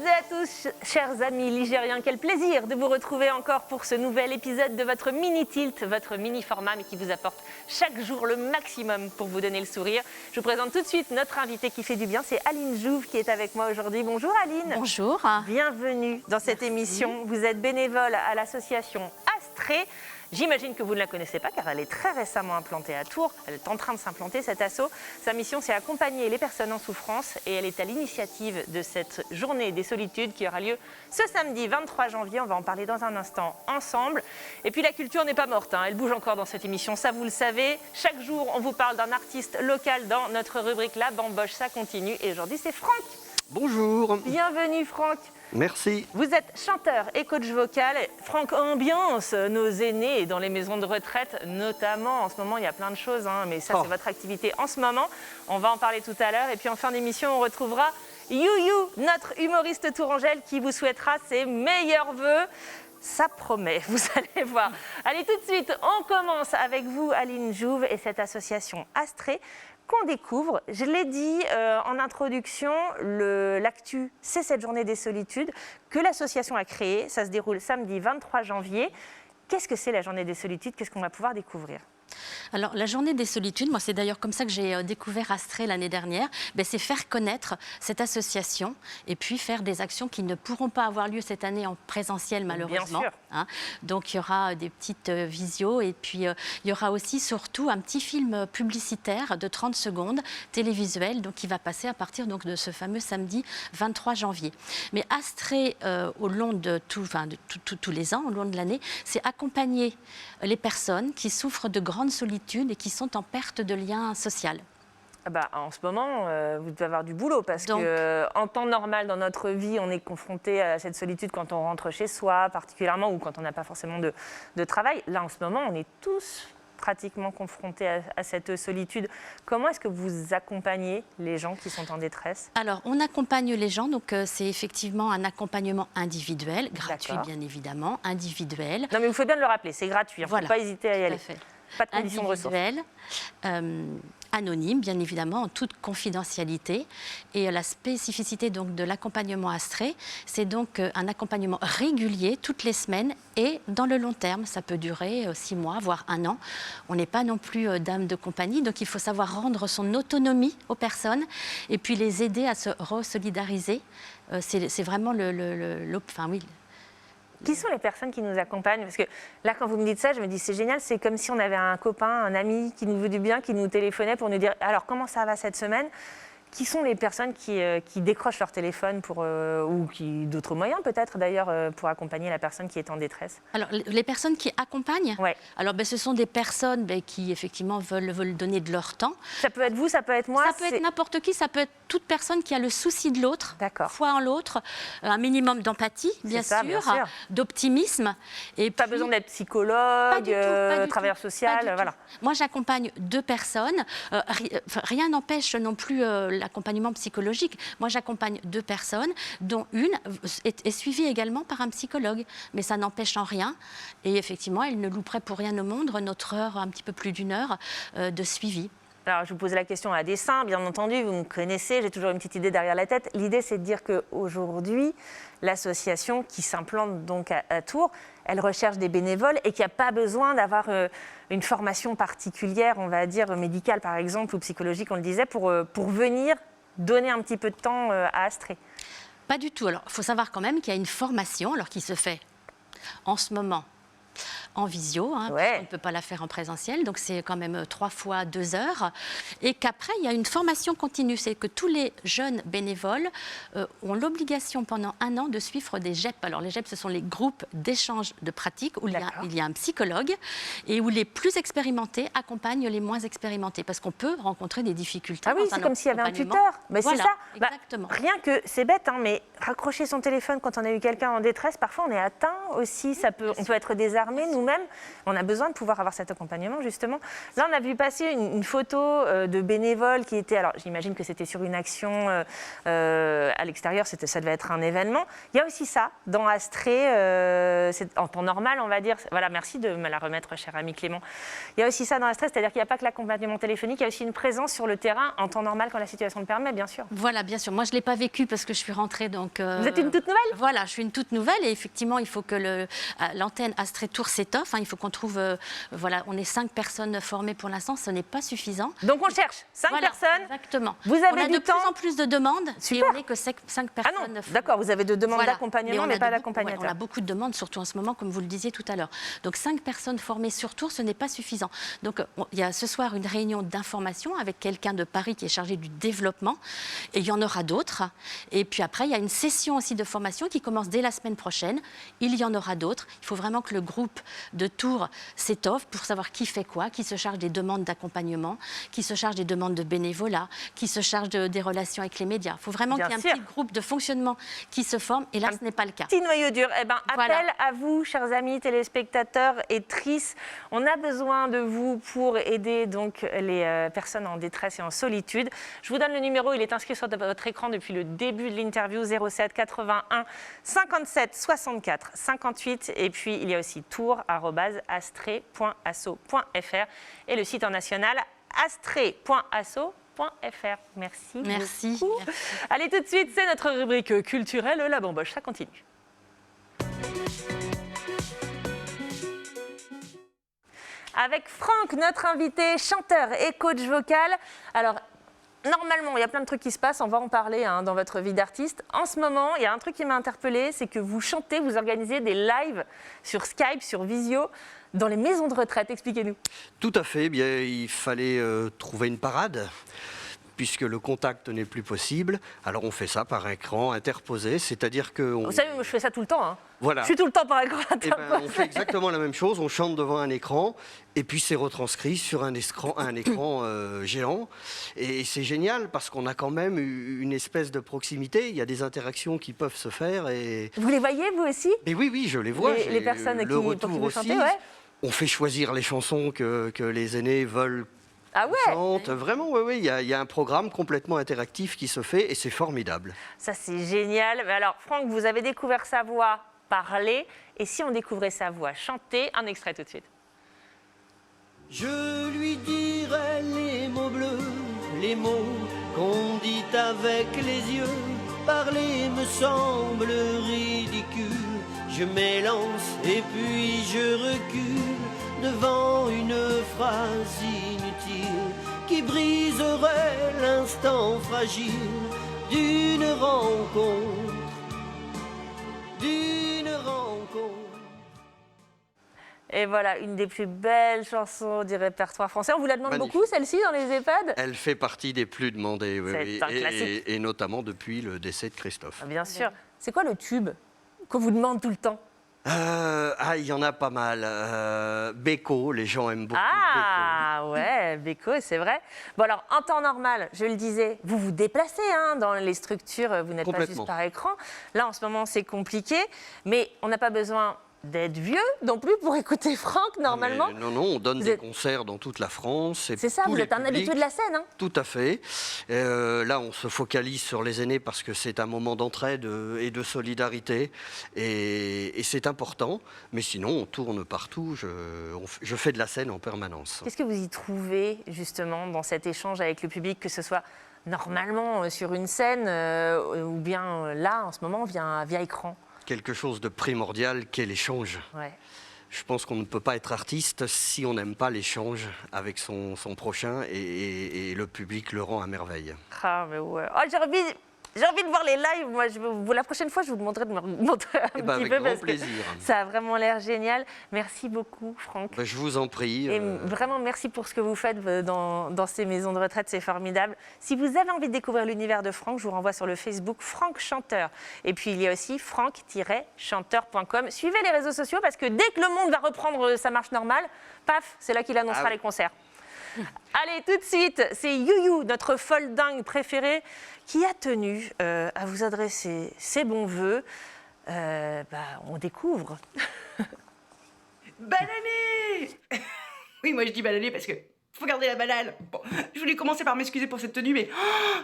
et à tous, chers amis ligériens, quel plaisir de vous retrouver encore pour ce nouvel épisode de votre mini-tilt, votre mini-format, mais qui vous apporte chaque jour le maximum pour vous donner le sourire. Je vous présente tout de suite notre invitée qui fait du bien, c'est Aline Jouve qui est avec moi aujourd'hui. Bonjour Aline. Bonjour. Bienvenue dans cette émission. Vous êtes bénévole à l'association Astrée. J'imagine que vous ne la connaissez pas car elle est très récemment implantée à Tours. Elle est en train de s'implanter, cette asso. Sa mission, c'est accompagner les personnes en souffrance et elle est à l'initiative de cette journée des solitudes qui aura lieu ce samedi 23 janvier. On va en parler dans un instant ensemble. Et puis la culture n'est pas morte, hein. Elle bouge encore dans cette émission, ça vous le savez. Chaque jour, on vous parle d'un artiste local dans notre rubrique La Bamboche, ça continue. Et aujourd'hui, c'est Franck. Bonjour. Bienvenue Franck. Merci. Vous êtes chanteur et coach vocal. Franck ambiance nos aînés dans les maisons de retraite, notamment. En ce moment, il y a plein de choses, hein, mais ça, c'est votre activité en ce moment. On va en parler tout à l'heure. Et puis en fin d'émission, on retrouvera You, notre humoriste tourangelle, qui vous souhaitera ses meilleurs vœux. Ça promet, vous allez voir. Allez, tout de suite, on commence avec vous, Aline Jouve, et cette association Astrée qu'on découvre. Je l'ai dit en introduction, l'actu, c'est cette journée des solitudes que l'association a créée. Ça se déroule samedi 23 janvier. Qu'est-ce que c'est la journée des solitudes? Qu'est-ce qu'on va pouvoir découvrir? Alors, la journée des solitudes, moi, c'est d'ailleurs comme ça que j'ai découvert Astrée l'année dernière. C'est faire connaître cette association et puis faire des actions qui ne pourront pas avoir lieu cette année en présentiel, malheureusement. Bien sûr. Hein. Donc, il y aura des petites visios et puis il y aura aussi, surtout, un petit film publicitaire de 30 secondes, télévisuel, donc qui va passer à partir donc, de ce fameux samedi 23 janvier. Mais Astrée, au long de tous les ans, au long de l'année, c'est accompagner les personnes qui souffrent de grande solitude et qui sont en perte de lien social. En ce moment, vous devez avoir du boulot parce qu'en temps normal dans notre vie, on est confronté à cette solitude quand on rentre chez soi, particulièrement, ou quand on n'a pas forcément de travail. Là, en ce moment, on est tous pratiquement confrontés à cette solitude. Comment est-ce que vous accompagnez les gens qui sont en détresse? Alors, on accompagne les gens, donc c'est effectivement un accompagnement individuel, gratuit bien évidemment, individuel. Non mais vous faites bien de le rappeler, c'est gratuit, il ne faut pas hésiter à y aller. Fait. Pas de conditions de ressources. Anonyme, bien évidemment, en toute confidentialité. Et la spécificité donc, de l'accompagnement Astrée, c'est donc un accompagnement régulier, toutes les semaines, et dans le long terme. Ça peut durer 6 mois, voire 1 an. On n'est pas non plus dame de compagnie, donc il faut savoir rendre son autonomie aux personnes et puis les aider à se resolidariser. C'est vraiment Qui sont les personnes qui nous accompagnent? Parce que là, quand vous me dites ça, je me dis c'est génial, c'est comme si on avait un copain, un ami qui nous veut du bien, qui nous téléphonait pour nous dire alors comment ça va cette semaine? Qui sont les personnes qui décrochent leur téléphone ou qui d'autres moyens peut-être d'ailleurs pour accompagner la personne qui est en détresse? Alors les personnes qui accompagnent, ouais. Alors ce sont des personnes qui effectivement veulent donner de leur temps. Ça peut être vous, ça peut être moi. Ça peut être n'importe qui, ça peut être toute personne qui a le souci de l'autre, foi en l'autre, un minimum d'empathie bien sûr, d'optimisme. Et pas besoin d'être psychologue, travailleur social, voilà. Moi j'accompagne 2 personnes, rien n'empêche non plus l'accompagnement psychologique. Moi, j'accompagne 2 personnes, dont une est suivie également par un psychologue. Mais ça n'empêche en rien. Et effectivement, elle ne louperait pour rien au monde notre heure, un petit peu plus d'1 heure de suivi. Alors, je vous pose la question à dessein, bien entendu, vous me connaissez, j'ai toujours une petite idée derrière la tête. L'idée, c'est de dire qu'aujourd'hui, l'association qui s'implante donc à Tours, elle recherche des bénévoles et qu'il n'y a pas besoin d'avoir une formation particulière, on va dire médicale par exemple, ou psychologique, on le disait, pour venir donner un petit peu de temps à Astrée. Pas du tout. Alors, il faut savoir quand même qu'il y a une formation qui se fait en ce moment en visio, on ne peut pas la faire en présentiel, donc c'est quand même 3 fois 2 heures. Et qu'après, il y a une formation continue, c'est que tous les jeunes bénévoles ont l'obligation pendant 1 an de suivre des GEP. Alors les GEP, ce sont les groupes d'échange de pratiques où il y a un psychologue et où les plus expérimentés accompagnent les moins expérimentés, parce qu'on peut rencontrer des difficultés. Ah oui, c'est comme s'il y avait un tuteur. Mais voilà, c'est ça. Exactement. Rien que, c'est bête, mais raccrocher son téléphone quand on a eu quelqu'un en détresse, parfois on est atteint aussi, on peut être désarmé nous-mêmes. nous-mêmes. On a besoin de pouvoir avoir cet accompagnement, justement. Là, on a vu passer une photo de bénévoles qui étaient... Alors, j'imagine que c'était sur une action à l'extérieur, ça devait être un événement. Il y a aussi ça dans Astrée, en temps normal, on va dire. Voilà, merci de me la remettre, cher ami Clément. Il y a aussi ça dans Astrée, c'est-à-dire qu'il n'y a pas que l'accompagnement téléphonique, il y a aussi une présence sur le terrain en temps normal quand la situation le permet, bien sûr. Voilà, bien sûr. Moi, je ne l'ai pas vécu parce que je suis rentrée. Donc, vous êtes une toute nouvelle? Voilà, je suis une toute nouvelle et effectivement, il faut que l'antenne Astrée Tours s'étoffe. Il faut qu'on trouve... voilà, on est 5 personnes formées pour l'instant, ce n'est pas suffisant. Donc on cherche 5 personnes. Exactement. Vous avez on a du de temps. plus en plus de demandes. Super. Et on n'est que 5 personnes. Ah non, d'accord, vous avez de demandes d'accompagnement, mais pas d'accompagnateur. On a beaucoup de demandes, surtout en ce moment, comme vous le disiez tout à l'heure. Donc 5 personnes formées sur Tours, ce n'est pas suffisant. Donc il y a ce soir une réunion d'information avec quelqu'un de Paris qui est chargé du développement. Et il y en aura d'autres. Et puis après, il y a une session aussi de formation qui commence dès la semaine prochaine. Il y en aura d'autres. Il faut vraiment que le groupe de Tours s'étoffe pour savoir qui fait quoi, qui se charge des demandes d'accompagnement, qui se charge des demandes de bénévolat, qui se charge des relations avec les médias. Il faut vraiment qu'il y ait un petit groupe de fonctionnement qui se forme. Et là, ce n'est pas le cas. Petit noyau dur. Eh ben, appel à vous, chers amis téléspectateurs et trices. On a besoin de vous pour aider donc les personnes en détresse et en solitude. Je vous donne le numéro. Il est inscrit sur votre écran depuis le début de l'interview, 07 81 57 64 58. Et puis, il y a aussi tours@astrée.asso.fr et le site en national astrée.asso.fr. Merci. Merci. Allez, tout de suite, c'est notre rubrique culturelle, la bamboche. Ça continue. Avec Franck, notre invité, chanteur et coach vocal. Alors, normalement, il y a plein de trucs qui se passent, on va en parler dans votre vie d'artiste. En ce moment, il y a un truc qui m'a interpellée, c'est que vous chantez, vous organisez des lives sur Skype, sur Visio, dans les maisons de retraite. Expliquez-nous. Tout à fait. Bien, il fallait trouver une parade, puisque le contact n'est plus possible. Alors on fait ça par écran interposé, c'est-à-dire que... Vous savez, moi, je fais ça tout le temps. Hein. Voilà. Je suis tout le temps par écran interposé. On fait exactement la même chose, on chante devant un écran, et puis c'est retranscrit sur un écran géant. Et c'est génial, parce qu'on a quand même une espèce de proximité, il y a des interactions qui peuvent se faire. Et... Vous les voyez, vous aussi? Mais oui, je les vois. Les personnes le retour pour qui vous aussi. chantez, ouais. On fait choisir les chansons que les aînés veulent. Ah ouais. Chante. Vraiment, oui, il y a un programme complètement interactif qui se fait et c'est formidable. Ça, c'est génial. Mais alors, Franck, vous avez découvert sa voix parler. Et si on découvrait sa voix chanter? Un extrait tout de suite. Je lui dirai les mots bleus, les mots qu'on dit avec les yeux. Parler me semble ridicule. Je m'élance et puis je recule devant une phrase inutile qui briserait l'instant fragile d'une rencontre, d'une rencontre. Et voilà, une des plus belles chansons du répertoire français. On vous la demande Magnifique. Beaucoup, celle-ci, dans les EHPAD? Elle fait partie des plus demandées, oui, un classique. et notamment depuis le décès de Christophe. Ah, bien sûr. C'est quoi le tube qu'on vous demande tout le temps? Il y en a pas mal. Beko, les gens aiment beaucoup Ah, ouais, Beko, c'est vrai. Bon, alors, en temps normal, je le disais, vous vous déplacez dans les structures, vous n'êtes pas juste par écran. Là, en ce moment, c'est compliqué, mais on n'a pas besoin d'être vieux non plus pour écouter Franck, normalement. Non, on donne des concerts dans toute la France. C'est ça, vous êtes un habitué de la scène. Hein. Tout à fait. Là, on se focalise sur les aînés parce que c'est un moment d'entraide et de solidarité. Et c'est important. Mais sinon, on tourne partout. Je fais de la scène en permanence. Qu'est-ce que vous y trouvez, justement, dans cet échange avec le public, que ce soit normalement sur une scène ou bien là, en ce moment, via écran? Quelque chose de primordial qu'est l'échange. Ouais. Je pense qu'on ne peut pas être artiste si on n'aime pas l'échange avec son prochain et le public le rend à merveille. Ah, mais ouais. Oh, j'ai envie de voir les lives. Moi, la prochaine fois, je vous demanderai de me montrer un petit peu parce plaisir. Que ça a vraiment l'air génial. Merci beaucoup, Franck. Je vous en prie. Et vraiment, merci pour ce que vous faites dans ces maisons de retraite. C'est formidable. Si vous avez envie de découvrir l'univers de Franck, je vous renvoie sur le Facebook Franck Chanteur. Et puis, il y a aussi franck-chanteur.com. Suivez les réseaux sociaux parce que dès que le monde va reprendre sa marche normale, paf, c'est là qu'il annoncera les concerts. Allez, tout de suite, c'est You, notre folle dingue préférée, qui a tenu à vous adresser ses bons voeux. On découvre. Bonne année. Oui, moi je dis bonne année parce que faut garder la banane. Bon, je voulais commencer par m'excuser pour cette tenue, mais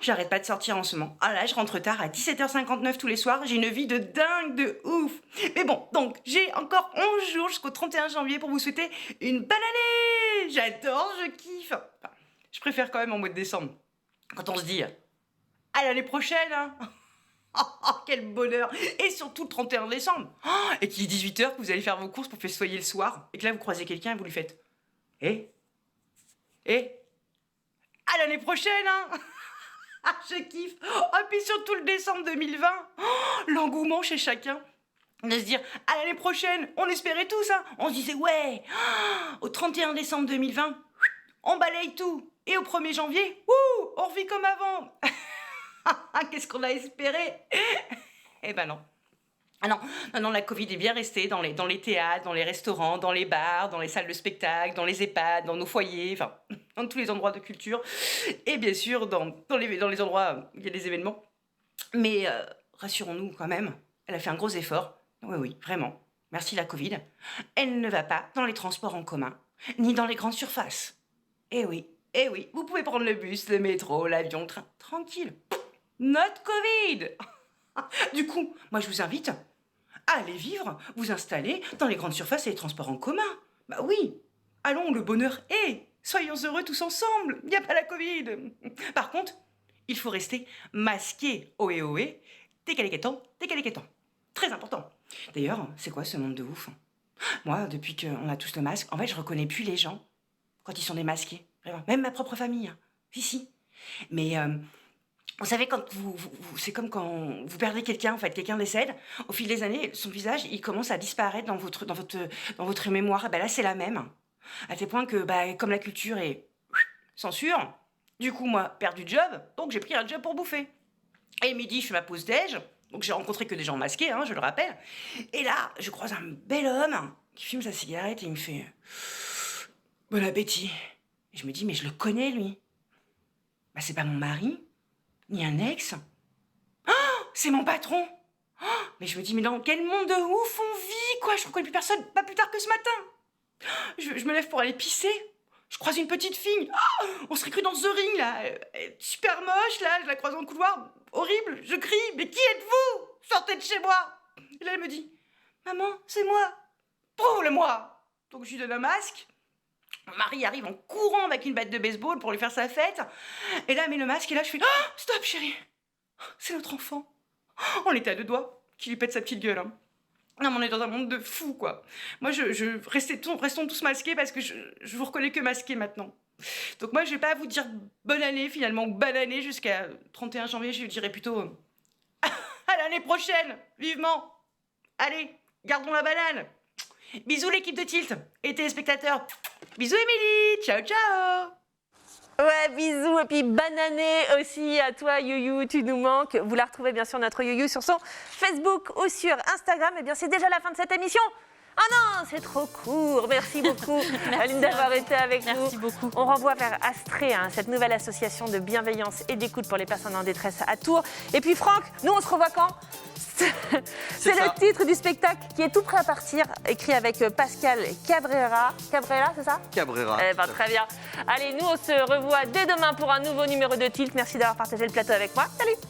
j'arrête pas de sortir en ce moment. Ah là, je rentre tard à 17h59 tous les soirs. J'ai une vie de dingue, de ouf. Mais bon, donc, j'ai encore 11 jours jusqu'au 31 janvier pour vous souhaiter une bonne année. J'adore, je kiffe. Enfin, je préfère quand même en mois de décembre. Quand on se dit, à l'année prochaine, hein. Oh, quel bonheur. Et surtout le 31 décembre. Oh, et qu'il est 18h, que vous allez faire vos courses pour festoyer le soir. Et que là, vous croisez quelqu'un et vous lui faites, à l'année prochaine, hein. Ah, je kiffe. Oh, et puis surtout le décembre 2020, oh, l'engouement chez chacun. De se dire, à l'année prochaine, on espérait tous, hein. On se disait, ouais, au 31 décembre 2020, on balaye tout. Et au 1er janvier, on revit comme avant. Qu'est-ce qu'on a espéré? Eh ben non. Ah non, la Covid est bien restée dans les théâtres, dans les restaurants, dans les bars, dans les salles de spectacle, dans les EHPAD, dans nos foyers, enfin, dans tous les endroits de culture. Et bien sûr, dans les endroits où il y a des événements. Mais rassurons-nous quand même, elle a fait un gros effort. Oui, vraiment. Merci la Covid. Elle ne va pas dans les transports en commun, ni dans les grandes surfaces. Eh oui, vous pouvez prendre le bus, le métro, l'avion, le train, tranquille. Notre Covid. Du coup, moi je vous invite à aller vivre, vous installer dans les grandes surfaces et les transports en commun. Bah oui, allons, le bonheur est. Soyons heureux tous ensemble, il n'y a pas la Covid. Par contre, il faut rester masqué, ohé, décalé-quétant. Très important. D'ailleurs, c'est quoi ce monde de ouf? Moi, depuis qu'on a tous le masque, en fait, je reconnais plus les gens quand ils sont démasqués. Vraiment. Même ma propre famille. Hein. Si. Mais... vous savez, quand c'est comme quand vous perdez quelqu'un, en fait, quelqu'un décède, au fil des années, son visage, il commence à disparaître dans votre mémoire. Et ben là, c'est la même. À tel point que, comme la culture est censure, du coup, moi, perdu de job, donc j'ai pris un job pour bouffer. Et midi, je fais ma pause déj, donc j'ai rencontré que des gens masqués, hein, je le rappelle. Et là, je croise un bel homme qui fume sa cigarette et il me fait « Bon appétit ». Et je me dis « Mais je le connais, lui. Bah, c'est pas mon mari. Ni un ex. Oh, c'est mon patron. Oh, mais je me dis, mais dans quel monde de ouf on vit, quoi. Je reconnais plus personne, pas plus tard que ce matin. Je me lève pour aller pisser. Je croise une petite fille. Oh, on serait cru dans The Ring, là. Super moche, là. Je la croise dans le couloir. Horrible. Je crie, mais qui êtes-vous? Sortez de chez moi. Et là, elle me dit, maman, c'est moi. Prouve-le-moi. Donc, je lui donne un masque. Mon mari arrive en courant avec une batte de baseball pour lui faire sa fête. Et là, elle met le masque et là, je fais « Oh, stop, chérie. C'est notre enfant. » On était à 2 doigts qu'il lui pète sa petite gueule. Hein. Non, mais on est dans un monde de fous, quoi. Moi, restons tous masqués parce que je vous reconnais que masqués maintenant. Donc moi, je vais pas vous dire bonne année, finalement, ou bonne année jusqu'à 31 janvier. Je dirais plutôt à l'année prochaine, vivement. Allez, gardons la banane. Bisous l'équipe de Tilt et téléspectateurs. Bisous Émilie, ciao ciao. Ouais, bisous et puis bonne année aussi à toi Youyou, tu nous manques. Vous la retrouvez bien sûr notre Youyou sur son Facebook ou sur Instagram. Et bien c'est déjà la fin de cette émission. Ah non, c'est trop court. Merci beaucoup Aline d'avoir été avec nous. Merci beaucoup. On renvoie vers Astrée, hein, cette nouvelle association de bienveillance et d'écoute pour les personnes en détresse à Tours. Et puis Franck, nous on se revoit quand? C'est le titre du spectacle qui est tout prêt à partir, écrit avec Pascal Cabrera. Cabrera, c'est ça? Cabrera. Eh ben, très bien. Allez, nous on se revoit dès demain pour un nouveau numéro de Tilt. Merci d'avoir partagé le plateau avec moi. Salut!